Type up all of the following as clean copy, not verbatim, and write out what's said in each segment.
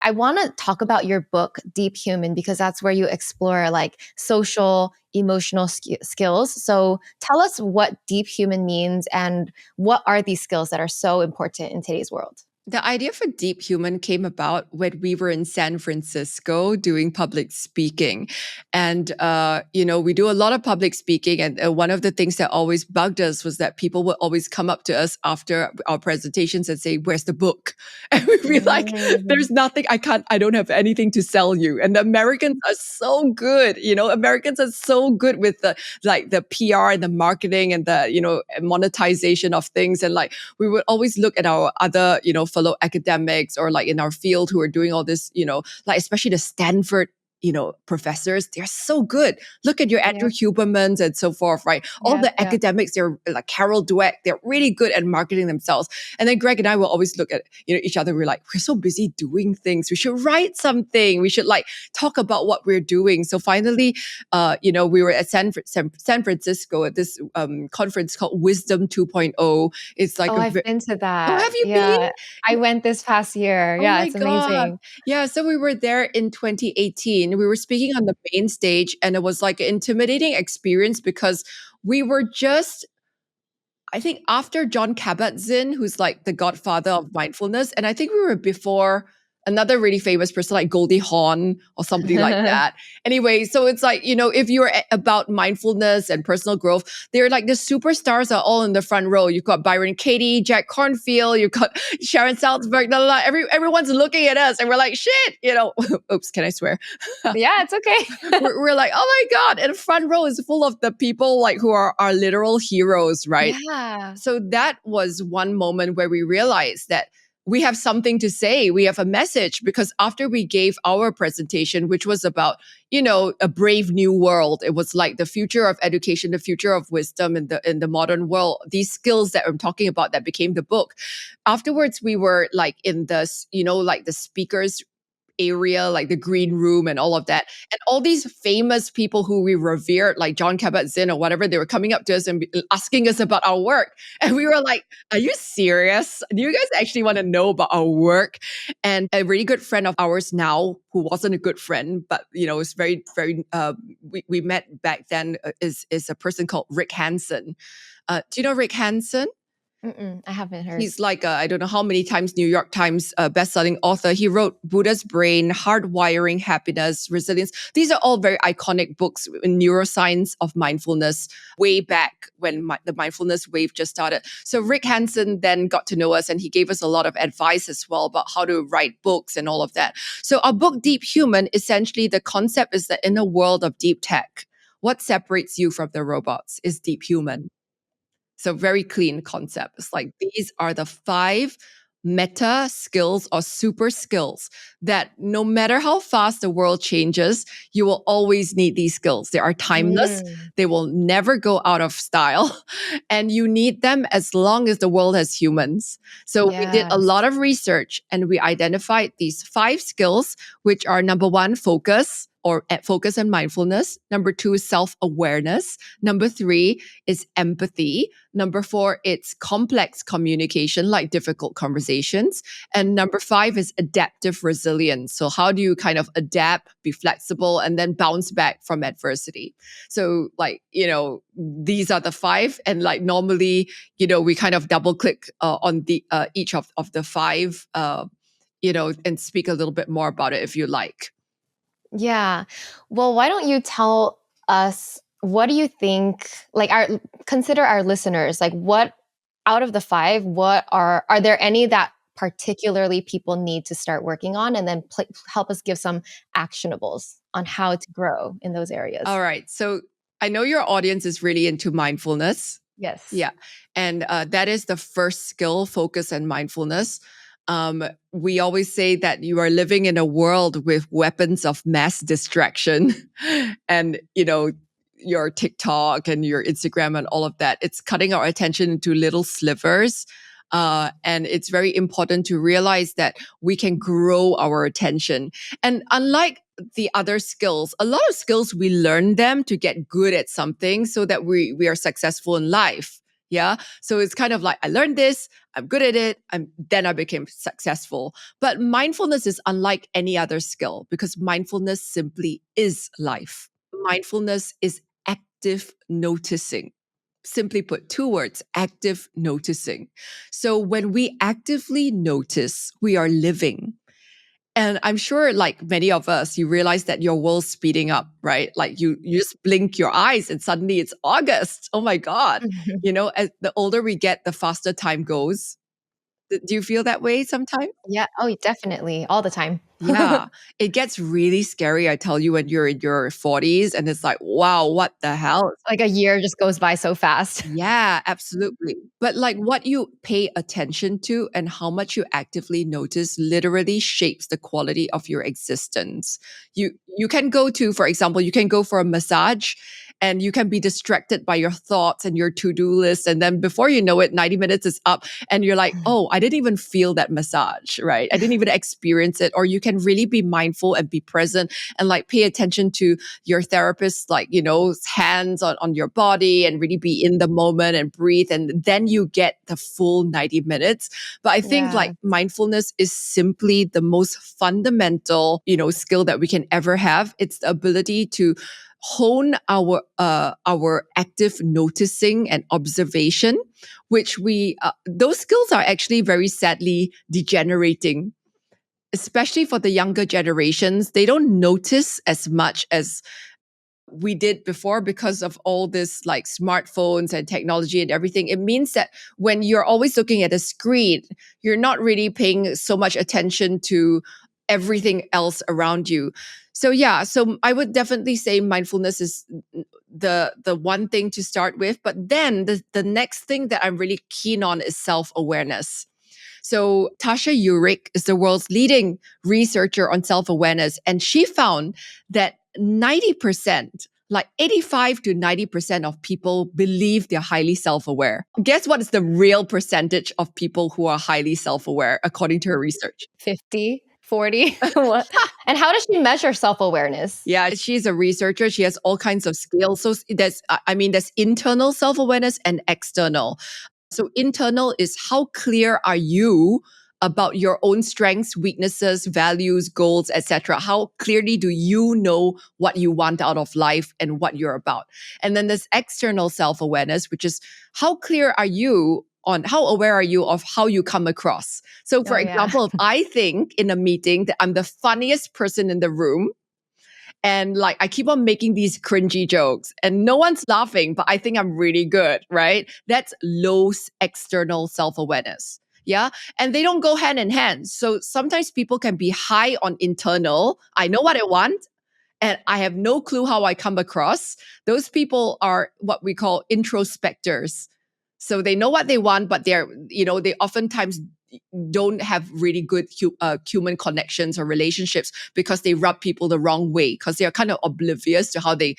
I want to talk about your book, Deep Human, because that's where you explore like social, emotional skills. So tell us what deep human means and what are these skills that are so important in today's world? The idea for Deep Human came about when we were in San Francisco doing public speaking. And, we do a lot of public speaking. And one of the things that always bugged us was that people would always come up to us after our presentations and say, "Where's the book?" And we'd be like, Mm. "There's nothing, I don't have anything to sell you." And the Americans are so good, Americans are so good with the PR and the marketing and the, monetization of things. And like, we would always look at our other, fellow academics or like in our field who are doing all this, like especially the Stanford professors, they're so good. Look at your Yeah. Andrew Hubermans and so forth, right? All Yeah. the Yeah. academics, they're like Carol Dweck, they're really good at marketing themselves. And then Greg and I will always look at, each other. We're like, we're so busy doing things. We should write something. We should like talk about what we're doing. So finally, we were at San Francisco at this conference called Wisdom 2.0. It's like Oh, I've been to oh, that. have you been? Yeah. I went this past year. Oh Yeah, my it's God. amazing. Yeah. So we were there in 2018. We were speaking on the main stage, and it was like an intimidating experience because we were just, I think, after John Kabat-Zinn, who's like the godfather of mindfulness. And I think we were before another really famous person like Goldie Hawn or somebody like that. Anyway, so it's like, if you're about mindfulness and personal growth, they're like the superstars are all in the front row. You've got Byron Katie, Jack Kornfield, you've got Sharon Salzberg, everyone's looking at us and we're like, shit, oops, can I swear? Yeah, it's okay. we're like, oh my God. And the front row is full of the people like who are our literal heroes, right? Yeah. So that was one moment where we realized that we have something to say. We have a message, because after we gave our presentation, which was about, a brave new world, it was like the future of education, the future of wisdom in the modern world, these skills that I'm talking about that became the book. Afterwards, we were like in the, like the speakers area, like the green room and all of that. And all these famous people who we revered, like John Kabat-Zinn or whatever, they were coming up to us and asking us about our work. And we were like, are you serious? Do you guys actually want to know about our work? And a really good friend of ours now, who wasn't a good friend, but, is very, very, we met back then, is a person called Rick Hansen. Do you know Rick Hansen? I haven't heard. He's like, I don't know how many times New York Times best-selling author. He wrote Buddha's Brain, Hardwiring Happiness, Resilience. These are all very iconic books in neuroscience of mindfulness way back when the mindfulness wave just started. So Rick Hansen then got to know us, and he gave us a lot of advice as well about how to write books and all of that. So our book, Deep Human, essentially the concept is that in a world of deep tech, what separates you from the robots is deep human. So very clean concept. It's like these are the 5 meta skills or super skills that no matter how fast the world changes, you will always need these skills. They are timeless. They will never go out of style. And you need them as long as the world has humans. So we did a lot of research and we identified these 5 skills, which are number 1, focus, or focus and mindfulness. Number 2 is self-awareness. Number 3 is empathy. Number 4, it's complex communication, like difficult conversations. And number 5 is adaptive resilience. So how do you kind of adapt, be flexible, and then bounce back from adversity? So like, these are the 5. And like normally, we kind of double click on the each of the 5, and speak a little bit more about it if you like. Yeah. Well, why don't you tell us, what do you think, like consider our listeners, like what out of the 5, what are there any that particularly people need to start working on, and then help us give some actionables on how to grow in those areas? All right. So I know your audience is really into mindfulness. Yes. Yeah. And that is the first skill, focus and mindfulness. We always say that you are living in a world with weapons of mass distraction. And, your TikTok and your Instagram and all of that, it's cutting our attention into little slivers. And it's very important to realize that we can grow our attention. And unlike the other skills, a lot of skills, we learn them to get good at something so that we are successful in life. Yeah. So it's kind of like, I learned this, I'm good at it, then I became successful. But mindfulness is unlike any other skill because mindfulness simply is life. Mindfulness is active noticing. Simply put, two words, active noticing. So when we actively notice, we are living. And I'm sure, like many of us, you realize that your world's speeding up, right? Like you just blink your eyes and suddenly it's August. Oh my God. You know, as the older we get, the faster time goes. Do you feel that way sometimes? Yeah. Oh, definitely. All the time. Yeah, it gets really scary, I tell you, when you're in your 40s and it's like, wow, what the hell? Like a year just goes by so fast. Yeah, absolutely. But like what you pay attention to and how much you actively notice literally shapes the quality of your existence. You can go to, for example, you can go for a massage and you can be distracted by your thoughts and your to-do list. And then before you know it, 90 minutes is up and you're like, oh, I didn't even feel that massage, right? I didn't even experience it. Or you can really be mindful and be present and like pay attention to your therapist's like, you know, hands on your body and really be in the moment and breathe. And then you get the full 90 minutes. But I think Yeah. like mindfulness is simply the most fundamental, you know, skill that we can ever have. It's the ability to hone our active noticing and observation, which those skills are actually very sadly degenerating, especially for the younger generations. They don't notice as much as we did before because of all this like smartphones and technology and everything. It means that when you're always looking at a screen, you're not really paying so much attention to everything else around you. So yeah, so I would definitely say mindfulness is the one thing to start with. But then the next thing that I'm really keen on is self-awareness. So Tasha Eurich is the world's leading researcher on self-awareness, and she found that 90%, like 85 to 90% of people believe they're highly self-aware. Guess what is the real percentage of people who are highly self-aware according to her research? 50, 40. What? And how does she measure self-awareness? Yeah, she's a researcher. She has all kinds of skills. So there's internal self-awareness and external. So internal is how clear are you about your own strengths, weaknesses, values, goals, etc. How clearly do you know what you want out of life and what you're about? And then there's external self-awareness, which is how clear are you on how aware are you of how you come across? So for Oh, yeah. example, if I think in a meeting that I'm the funniest person in the room, and like I keep on making these cringy jokes and no one's laughing, but I think I'm really good, right? That's low external self awareness. Yeah. And they don't go hand in hand. So sometimes people can be high on internal. I know what I want and I have no clue how I come across. Those people are what we call introspectors. So they know what they want, but they oftentimes don't have really good human connections or relationships because they rub people the wrong way because they're kind of oblivious to how they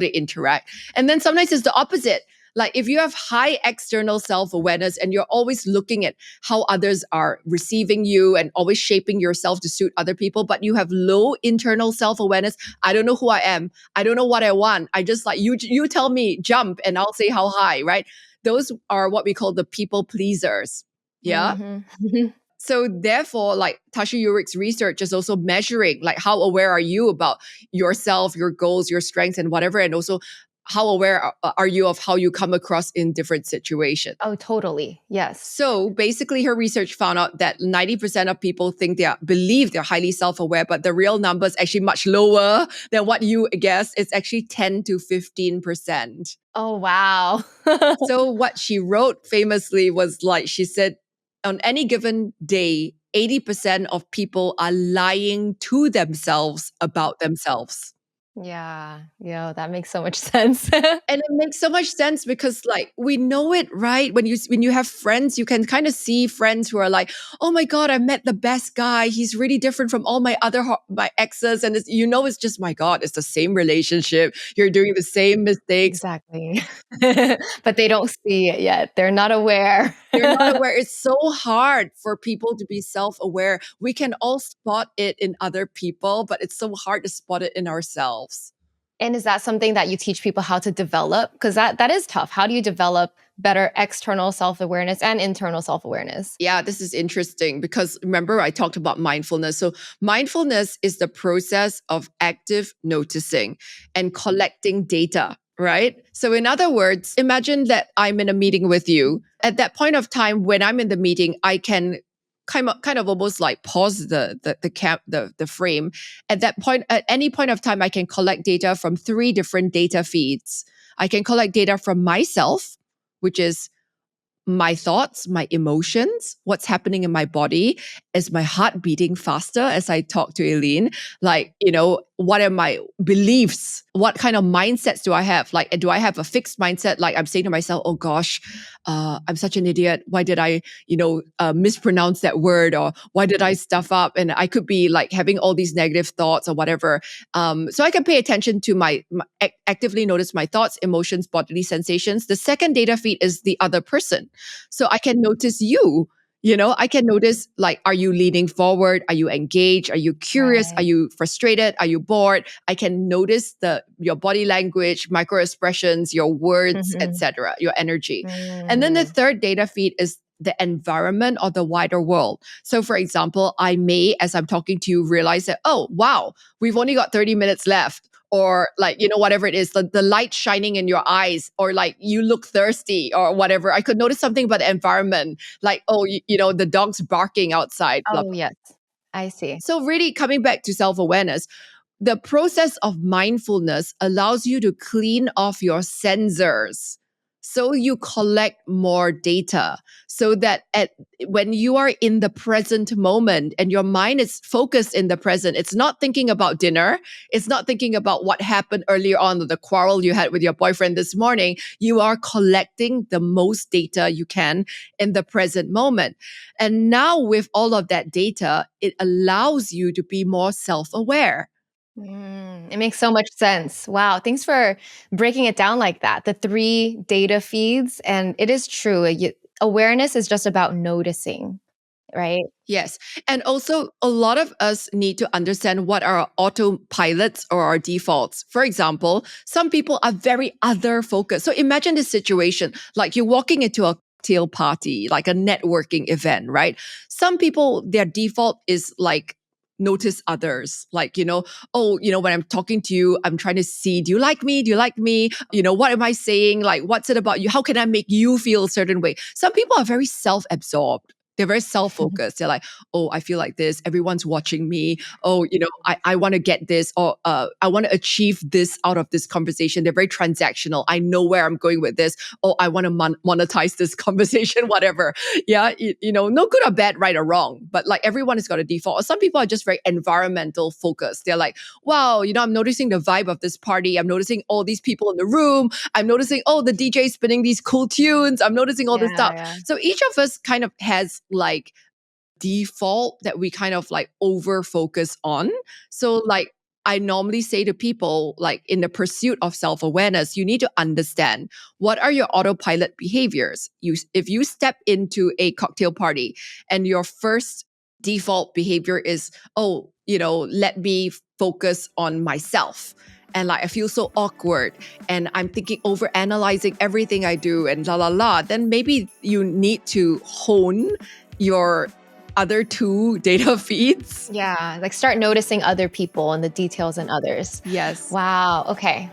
interact. And then sometimes it's the opposite. Like if you have high external self-awareness and you're always looking at how others are receiving you and always shaping yourself to suit other people, but you have low internal self-awareness. I don't know who I am. I don't know what I want. I just like you tell me jump and I'll say how high, right? Those are what we call the people pleasers. Yeah. Mhm. So therefore, like Tasha Eurich's research is also measuring like how aware are you about yourself, your goals, your strengths, and whatever, and also how aware are you of how you come across in different situations. Oh, totally. Yes. So basically, her research found out that 90% of people believe they're highly self-aware, but the real number is actually much lower than what you guess. It's actually 10 to 15%. Oh, wow. So what she wrote famously was like, she said, on any given day, 80% of people are lying to themselves about themselves. Yeah. Yeah, that makes so much sense. And it makes so much sense because like we know it, right? When you have friends, you can kind of see friends who are like, "Oh my god, I met the best guy. He's really different from all my my exes." And it's just my god, it's the same relationship. You're doing the same mistakes. Exactly. But they don't see it yet. They're not aware. They're not aware. It's so hard for people to be self-aware. We can all spot it in other people, but it's so hard to spot it in ourselves. And is that something that you teach people how to develop? Because that is tough. How do you develop better external self-awareness and internal self-awareness? Yeah, this is interesting because remember I talked about mindfulness. So mindfulness is the process of active noticing and collecting data, right? So in other words, imagine that I'm in a meeting with you. At that point of time when I'm in the meeting, I can kind of almost like pause the frame. At that point, at any point of time, I can collect data from three different data feeds. I can collect data from myself, which is my thoughts, my emotions, what's happening in my body. Is my heart beating faster as I talk to Aileen? Like, what are my beliefs? What kind of mindsets do I have? Like, do I have a fixed mindset? Like, I'm saying to myself, oh gosh, I'm such an idiot. Why did I, mispronounce that word? Or why did I stuff up? And I could be like having all these negative thoughts or whatever. So I can pay attention to actively notice my thoughts, emotions, bodily sensations. The second data feed is the other person. So I can notice you. I can notice, like, are you leaning forward? Are you engaged? Are you curious? Are Right. you frustrated? Are you bored? I can notice your body language, micro expressions, your words, Mhm. etc., your energy. And then the Mm. third data feed is the environment or the wider world. So for example, I may, as I'm talking to you, realize that, oh, wow, we've only got 30 minutes left. Or like, whatever it is, the light shining in your eyes, or like you look thirsty or whatever. I could notice something about the environment, like, oh, the dog's barking outside, blah, Oh, blah. yes. I see. So really coming back to self-awareness, the process of mindfulness allows you to clean off your sensors so you collect more data so that when you are in the present moment and your mind is focused in the present, it's not thinking about dinner, it's not thinking about what happened earlier on or the quarrel you had with your boyfriend this morning. You are collecting the most data you can in the present moment. And now with all of that data, it allows you to be more self-aware. It makes so much sense. Wow. Thanks for breaking it down like that. The three data feeds. And it is true. Awareness is just about noticing, right? Yes. And also, a lot of us need to understand what are our autopilots or our defaults. For example, some people are very other focused. So imagine this situation like you're walking into a cocktail party, like a networking event, right? Some people, their default is like, notice others, like, oh, when I'm talking to you, I'm trying to see, do you like me, what am I saying, like, what's it about you, how can I make you feel a certain way. Some people are very self-absorbed, they're very self-focused. They're like, oh, I feel like this, everyone's watching me, oh, I want to get this, or I want to achieve this out of this conversation. They're very transactional. I know where I'm going with this. Oh, I want to monetize this conversation, whatever. Yeah, no good or bad, right or wrong, but like everyone has got a default. Or some people are just very environmental focused. They're like, wow, I'm noticing the vibe of this party. I'm noticing all these people in the room. I'm noticing, oh, the DJ spinning these cool tunes. I'm noticing all this Yeah, stuff. yeah. So each of us kind of has like default that we kind of like over focus on. So like I normally say to people, like in the pursuit of self-awareness, you need to understand what are your autopilot behaviors. If you step into a cocktail party and your first default behavior is, oh, let me focus on myself. And like I feel so awkward and I'm thinking over analyzing everything I do and la la la, then maybe you need to hone your other two data feeds. Yeah. Like start noticing other people and the details in others. Yes. Wow. Okay.